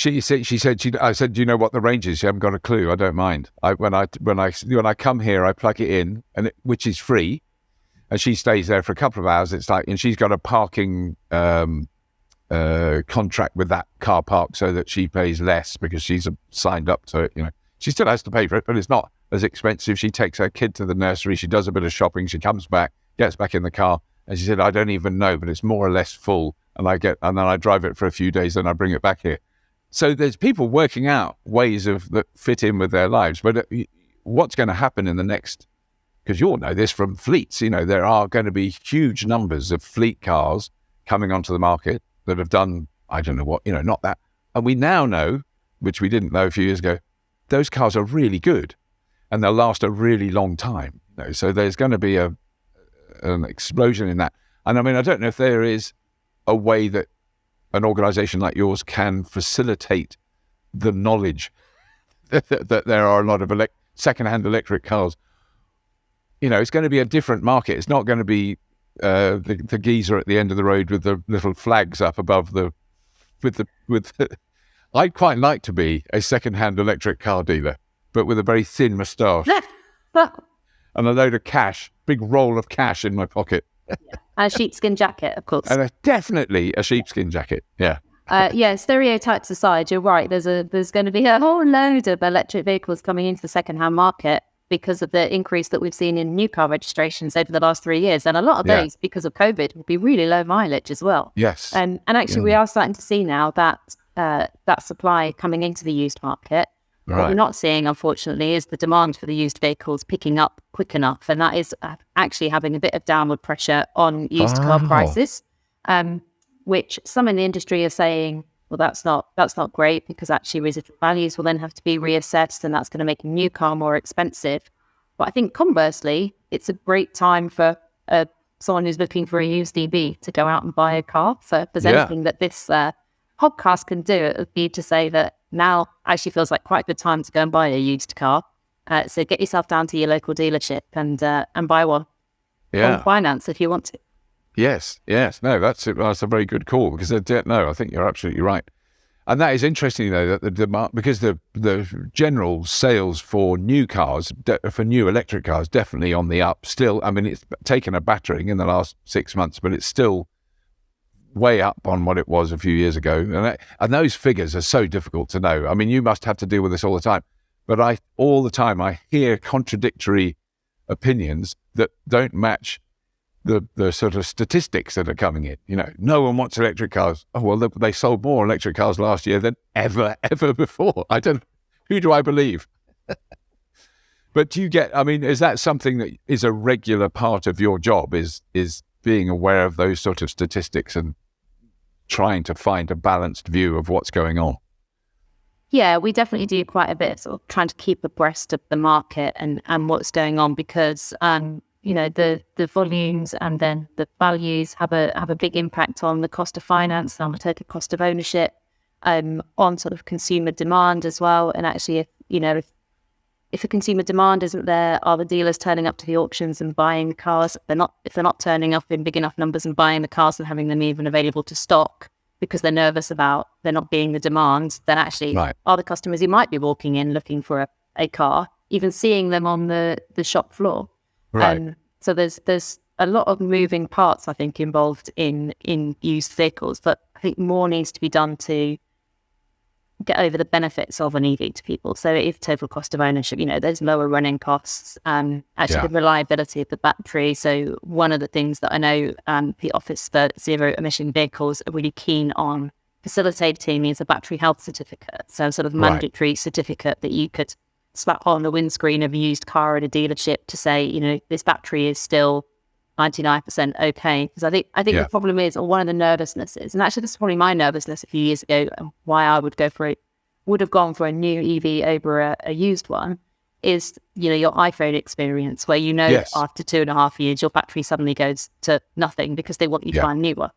I said, do you know what the range is? She haven't got a clue. I don't mind. When I come here, I plug it in, which is free, and she stays there for a couple of hours. And she's got a parking contract with that car park, so that she pays less because she's signed up to it. She still has to pay for it, but it's not as expensive. She takes her kid to the nursery. She does a bit of shopping. She comes back, gets back in the car, and she said, I don't even know, but it's more or less full. And then I drive it for a few days, and I bring it back here. So there's people working out ways that fit in with their lives. But what's going to happen in the next, because you'll know this from fleets, there are going to be huge numbers of fleet cars coming onto the market that have done, I don't know what, not that. And we now know, which we didn't know a few years ago, those cars are really good and they'll last a really long time. So there's going to be an explosion in that. And I mean, I don't know if there is a way that an organisation like yours can facilitate the knowledge that there are a lot of second-hand electric cars. It's going to be a different market. It's not going to be the geezer at the end of the road with the little flags up above I'd quite like to be a second-hand electric car dealer, but with a very thin moustache and a load of cash, big roll of cash in my pocket.
And a sheepskin jacket, of course.
And definitely a sheepskin jacket, yeah.
Stereotypes aside, you're right. There's going to be a whole load of electric vehicles coming into the second-hand market because of the increase that we've seen in new car registrations over the last 3 years. And a lot of those, because of COVID, will be really low mileage as well.
Yes.
And actually, we are starting to see now that supply coming into the used market. Right. What we're not seeing, unfortunately, is the demand for the used vehicles picking up quick enough. And that is actually having a bit of downward pressure on used car prices, which some in the industry are saying, well, that's not great because actually residual values will then have to be reassessed and that's going to make a new car more expensive. But I think conversely, it's a great time for someone who's looking for a used EV to go out and buy a car. So if there's anything that this podcast can do, it would be to say that now actually feels like quite a good time to go and buy a used car. So get yourself down to your local dealership and buy one on finance if you want to.
Yes. No, that's a very good call because I think you're absolutely right. And that is interesting, though, that the demand, because the general sales for new cars, for new electric cars, definitely on the up still. I mean, it's taken a battering in the last 6 months, but it's still way up on what it was a few years ago. And those figures are so difficult to know. I mean, you must have to deal with this all the time. But all the time I hear contradictory opinions that don't match the sort of statistics that are coming in. No one wants electric cars. Oh, well, they sold more electric cars last year than ever before. Who do I believe? But is that something that is a regular part of your job, is being aware of those sort of statistics and trying to find a balanced view of what's going on?
Yeah, we definitely do quite a bit, sort of trying to keep abreast of the market and what's going on, because the volumes and then the values have a big impact on the cost of finance, on the total cost of ownership, on sort of consumer demand as well. And actually, if the consumer demand isn't there, are the dealers turning up to the auctions and buying the cars? If they're not turning up in big enough numbers and buying the cars and having them even available to stock because they're nervous about there not being the demand, then actually are the customers who might be walking in looking for a car, even seeing them on the shop floor.
Right.
So there's a lot of moving parts, I think, involved in used vehicles, but I think more needs to be done to get over the benefits of an EV to people. So if total cost of ownership, there's lower running costs, the reliability of the battery. So one of the things that I know the Office for Zero Emission Vehicles are really keen on facilitating is a battery health certificate. So sort of mandatory certificate that you could slap on the windscreen of a used car at a dealership to say, this battery is still 99% okay. Because I think the problem is, or one of the nervousnesses, and actually this is probably my nervousness a few years ago, and why I would have gone for a new EV over a used one, is your iPhone experience, where after 2.5 years your battery suddenly goes to nothing because they want you to buy a new one.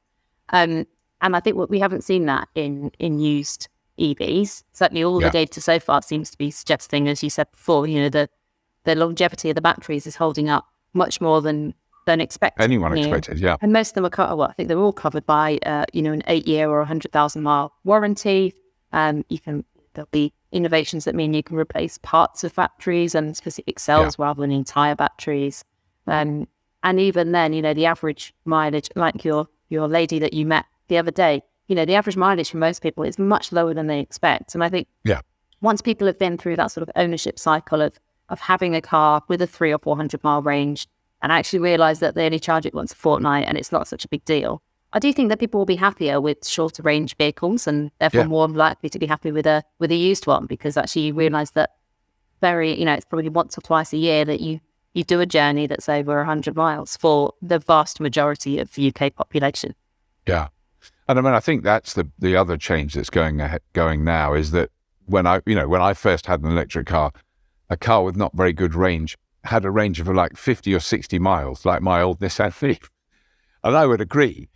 And I think we haven't seen that in used EVs. Certainly all the data so far seems to be suggesting, as you said before, the longevity of the batteries is holding up much more than expected.
Anyone expected, yeah.
And most of them are I think they're all covered by an 8-year or 100,000 mile warranty. There'll be innovations that mean you can replace parts of batteries and specific cells rather than entire batteries. And even then, the average mileage, like your lady that you met the other day, the average mileage for most people is much lower than they expect. And I think once people have been through that sort of ownership cycle of having a car with a 300 or 400 mile range and actually realise that they only charge it once a fortnight and it's not such a big deal, I do think that people will be happier with shorter range vehicles, and therefore more likely to be happy with a used one, because actually you realise that it's probably once or twice a year that you do a journey that's over 100 miles for the vast majority of the UK population.
Yeah. And I think that's the other change that's going now, is that when I first had an electric car, a car with not very good range had a range of like 50 or 60 miles, like my old Nissan Leaf. And I would agree,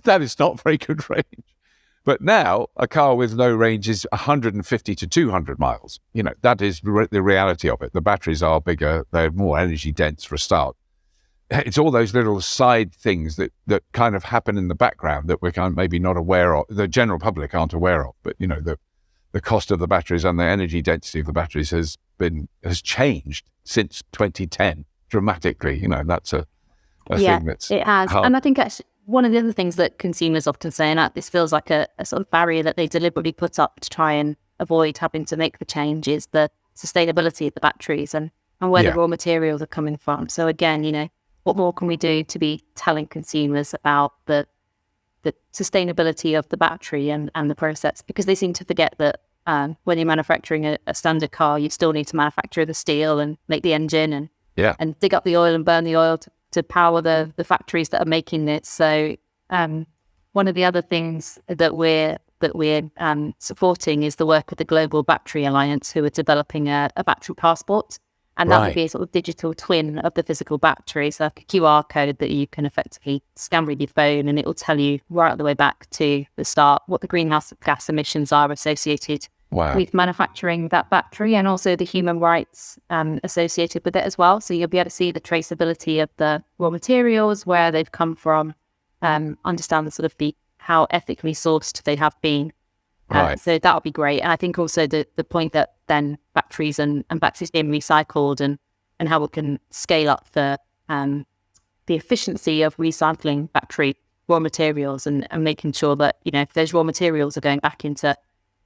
that is not very good range. But now a car with low range is 150 to 200 miles. That is the reality of it. The batteries are bigger, they're more energy dense for a start. It's all those little side things that kind of happen in the background that we're kind of maybe not aware of, the general public aren't aware of. But the cost of the batteries and the energy density of the batteries has changed since 2010 dramatically. That's a thing that's
it has hard. And I think actually one of the other things that consumers often say, and this feels like a sort of barrier that they deliberately put up to try and avoid having to make the change, is the sustainability of the batteries and where the raw materials are coming from. So again, what more can we do to be telling consumers about the sustainability of the battery and the process? Because they seem to forget that when you're manufacturing a standard car, you still need to manufacture the steel and make the engine and dig up the oil and burn the oil to power the factories that are making it. So one of the other things that we're supporting is the work of the Global Battery Alliance, who are developing a battery passport. And that would be a sort of digital twin of the physical battery. So like a QR code that you can effectively scan with your phone, and it will tell you right the way back to the start what the greenhouse gas emissions are associated with manufacturing that battery, and also the human rights associated with it as well. So you'll be able to see the traceability of the raw materials, where they've come from, understand the sort of how ethically sourced they have been.
Right.
So that would be great. And I think also the point that then batteries and batteries being recycled and how we can scale up the efficiency of recycling battery raw materials and making sure that, if those raw materials are going back into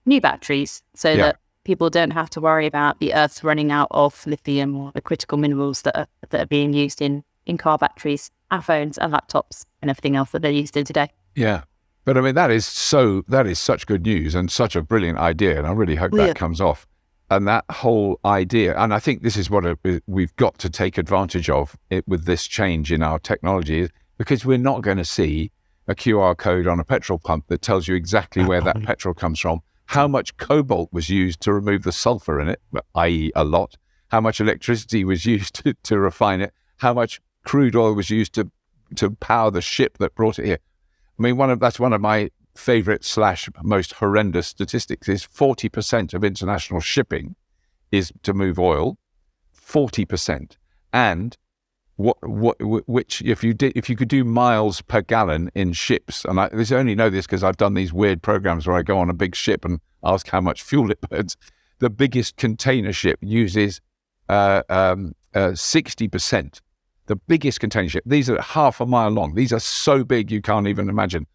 new batteries so that people don't have to worry about the Earth running out of lithium or the critical minerals that are being used in car batteries, our phones and laptops and everything else that they're used in today.
Yeah. But I mean, that is such good news and such a brilliant idea. And I really hope that comes off. And that whole idea, and I think this is what we've got to take advantage of with this change in our technology, because we're not going to see a QR code on a petrol pump that tells you exactly where that petrol comes from, how much cobalt was used to remove the sulfur in it, i.e. a lot, how much electricity was used to refine it, how much crude oil was used to power the ship that brought it here. I mean, that's one of my favorite / most horrendous statistics is 40% of international shipping is to move oil, 40%. And which if you could do miles per gallon in ships, and I only know this because I've done these weird programs where I go on a big ship and ask how much fuel it burns. The biggest container ship uses 60%. The biggest container ship. These are half a mile long. These are so big you can't even imagine.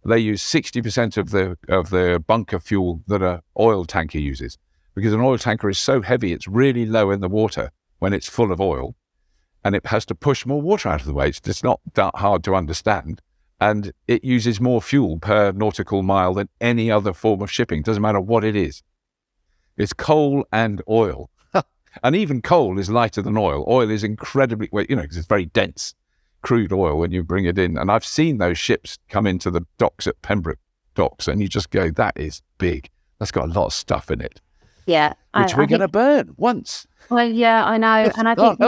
They use 60% of the bunker fuel that an oil tanker uses, because an oil tanker is so heavy it's really low in the water when it's full of oil, and it has to push more water out of the way. It's not that hard to understand, and it uses more fuel per nautical mile than any other form of shipping. Doesn't matter what it is. It's coal and oil, and even coal is lighter than oil. Oil is incredibly, because it's very dense. Crude oil when you bring it in, and I've seen those ships come into the docks at Pembroke docks, and you just go, that is big. That's got a lot of stuff in it.
Yeah,
which we're going to burn once.
Well, yeah, I know, and I think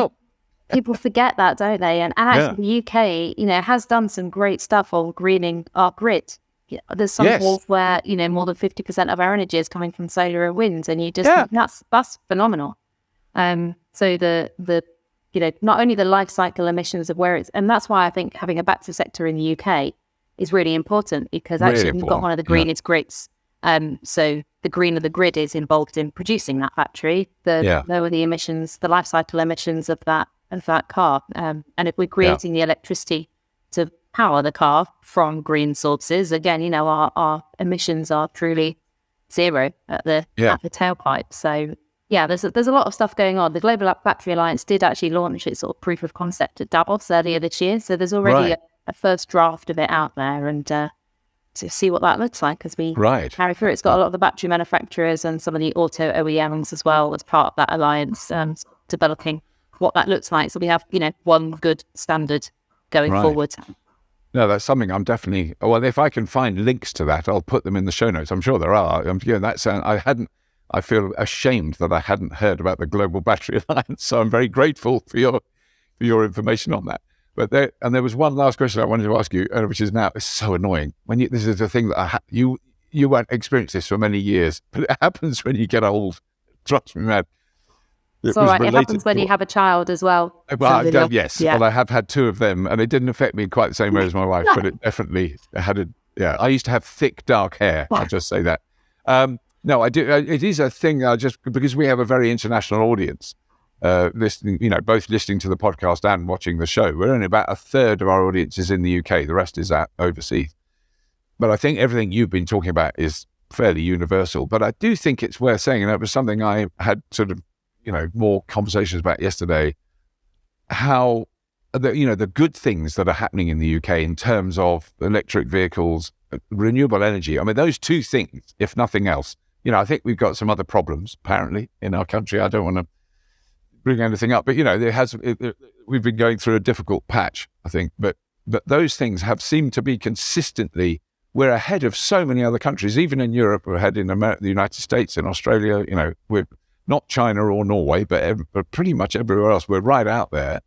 people forget that, don't they? And actually, the UK, has done some great stuff on greening our grid. There's some halls where more than 50% of our energy is coming from solar and wind, and you just that's phenomenal. So the not only the life cycle emissions of where it's, and that's why I think having a battery sector in the UK is really important, because actually we've got one of the greenest grids. So the greener the grid is involved in producing that battery, the lower the emissions, the life cycle emissions of that car. And if we're creating the electricity to power the car from green sources, again, our emissions are truly zero at the tailpipe. So there's a lot of stuff going on. The Global Battery Alliance did actually launch its sort of proof of concept at Davos earlier this year. So there's already a first draft of it out there, and to see what that looks like as we carry through. It's got a lot of the battery manufacturers and some of the auto OEMs as well as part of that alliance, developing what that looks like. So we have, one good standard going forward.
No, that's something I'm definitely. Well, if I can find links to that, I'll put them in the show notes. I'm sure there are. I feel ashamed that I hadn't heard about the Global Battery Alliance, so I'm very grateful for your information on that. But there was one last question I wanted to ask you, which is now, it's so annoying. This is the thing that you won't experience this for many years, but it happens when you get old. Trust me, man.
It's all right. It happens when you have a child as well.
Well, yes. Yeah. Well, I have had 2 of them, and it didn't affect me quite the same way as my wife, but it definitely had I used to have thick, dark hair. I'll just say that. No, I do. It is a thing. Just because we have a very international audience, listening, both listening to the podcast and watching the show. We're only about a third of our audience is in the UK. The rest is overseas. But I think everything you've been talking about is fairly universal. But I do think it's worth saying, and that was something I had sort of, more conversations about yesterday. How the good things that are happening in the UK in terms of electric vehicles, renewable energy. I mean, those 2 things, if nothing else. I think we've got some other problems, apparently, in our country. I don't want to bring anything up, but, we've been going through a difficult patch, I think. But those things have seemed to be consistently, we're ahead of so many other countries, even in Europe, we're ahead in the United States, in Australia, we're not China or Norway, but pretty much everywhere else, we're right out there.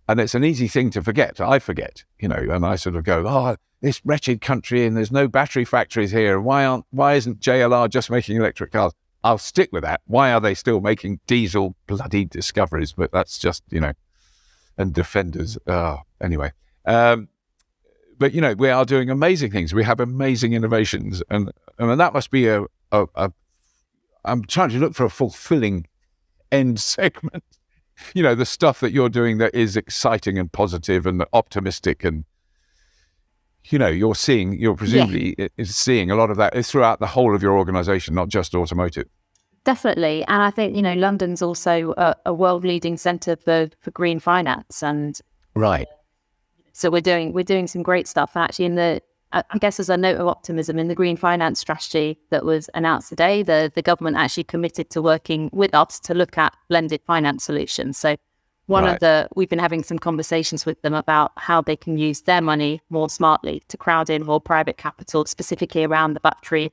And it's an easy thing to forget. I forget, and I sort of go, this wretched country, and there's no battery factories here. Why isn't JLR just making electric cars? I'll stick with that. Why are they still making diesel bloody Discoveries? But that's just, and Defenders. Anyway. but we are doing amazing things. We have amazing innovations, and that must be I'm trying to look for a fulfilling end segment. The stuff that you're doing that is exciting and positive and optimistic, and you're presumably is seeing a lot of that throughout the whole of your organization, not just automotive.
Definitely. And I think, London's also a world-leading centre for green finance. And
right.
So we're doing some great stuff. Actually, I guess as a note of optimism, in the green finance strategy that was announced today, the government actually committed to working with us to look at blended finance solutions. So we've been having some conversations with them about how they can use their money more smartly to crowd in more private capital, specifically around the battery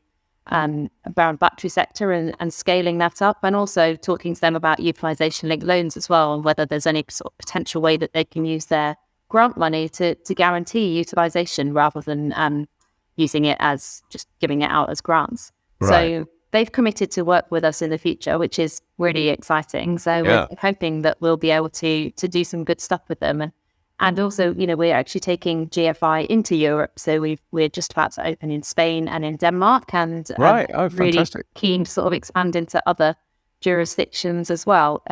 sector and scaling that up, and also talking to them about utilisation linked loans as well, and whether there's any sort of potential way that they can use their grant money to guarantee utilisation rather than using it as just giving it out as grants. Right. So they've committed to work with us in the future, which is really exciting. So we're hoping that we'll be able to do some good stuff with them. And also, we're actually taking GFI into Europe. So we're just about to open in Spain and in Denmark, and
right. Oh, fantastic.
Really keen to sort of expand into other jurisdictions as well,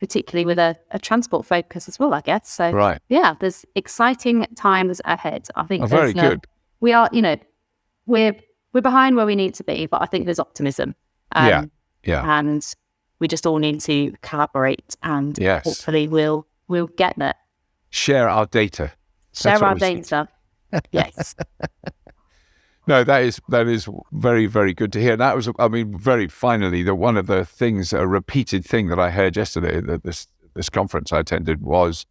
particularly with a transport focus as well, I guess. So
right.
Yeah, there's exciting times ahead. I think
very good.
We are, we're behind where we need to be, but I think there's optimism.
Yeah.
And we just all need to collaborate, and hopefully we'll get there.
Share our data.
Share our data. Yes.
No, that is very, very good to hear. That was, very finally, one of the things, a repeated thing that I heard yesterday at this conference I attended was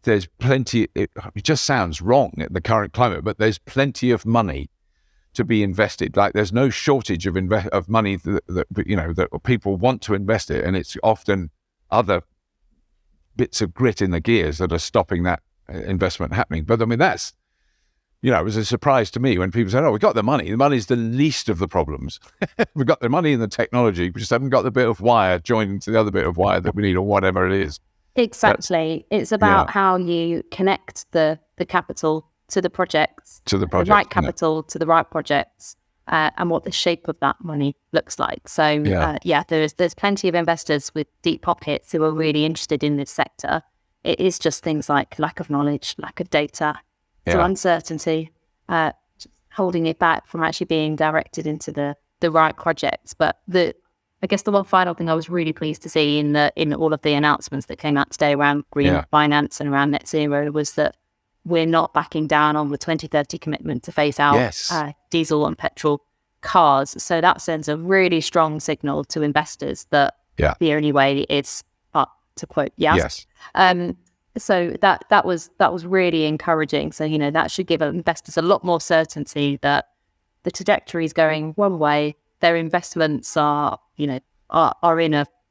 there's plenty, it just sounds wrong in the current climate, but there's plenty of money to be invested. Like there's no shortage of money that people want to invest it, and it's often other bits of grit in the gears that are stopping that investment happening. But that's, it was a surprise to me when people said, we got the money. The money's the least of the problems. We've got the money and the technology. We just haven't got the bit of wire joined to the other bit of wire that we need, or whatever it is.
Exactly. It's about how you connect the capital to the projects, the right capital to the right projects, and what the shape of that money looks like. So there's plenty of investors with deep pockets who are really interested in this sector. It is just things like lack of knowledge, lack of data, so uncertainty, holding it back from actually being directed into the right projects. But I guess the one final thing I was really pleased to see in all of the announcements that came out today around green finance and around net zero was that we're not backing down on the 2030 commitment to phase out diesel and petrol cars. So that sends a really strong signal to investors that the only way is up, to quote Yes. So that was really encouraging. So, that should give investors a lot more certainty that the trajectory is going one way. Their investments are in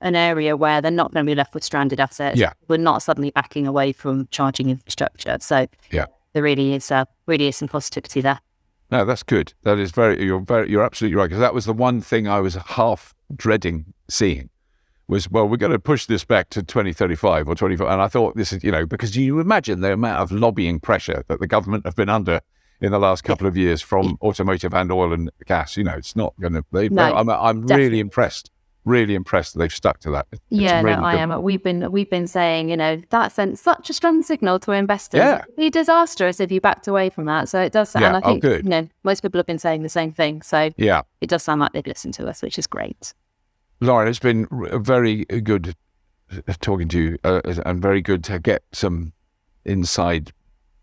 an area where they're not going to be left with stranded assets. Yeah. We're not suddenly backing away from charging infrastructure. So there really is some positivity there.
No, that's good. That is you're absolutely right. Because that was the one thing I was half dreading seeing was, we're going to push this back to 2035 or 24. And I thought this is, because you imagine the amount of lobbying pressure that the government have been under in the last couple of years from automotive and oil and gas. It's not going to, I'm really impressed. Really impressed that they've stuck to that.
I am. We've been saying, that sent such a strong signal to investors. Yeah. It'd be disastrous if you backed away from that. So it does sound, and I think,
good.
Most people have been saying the same thing. So it does sound like they've listened to us, which is great.
Lauren, it's been very good talking to you and very good to get some inside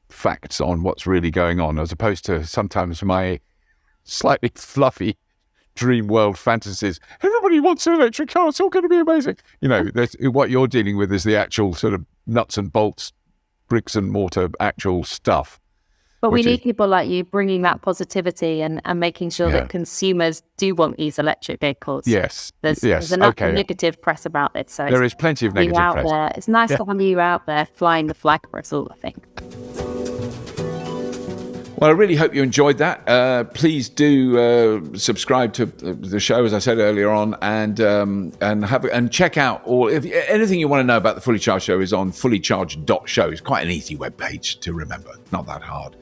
facts on what's really going on, as opposed to sometimes my slightly fluffy dream world fantasies. Everybody wants an electric car. It's all going to be amazing. What you're dealing with is the actual sort of nuts and bolts, bricks and mortar, actual stuff.
But we need people like you bringing that positivity and making sure that consumers do want these electric vehicles.
Yes.
There's enough negative press about it. So
there is plenty of negative press.
There. It's nice to have you out there flying the flag for us all, I think.
Well, I really hope you enjoyed that. Please do subscribe to the show, as I said earlier on, and check out anything you want to know about the Fully Charged Show is on fullycharged.show. It's quite an easy web page to remember, not that hard.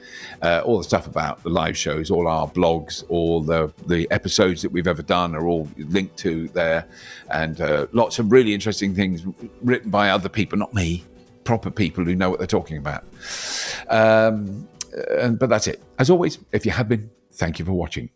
All the stuff about the live shows, all our blogs, all the episodes that we've ever done are all linked to there, and lots of really interesting things written by other people, not me, proper people who know what they're talking about. But that's it. As always, if you have been, thank you for watching.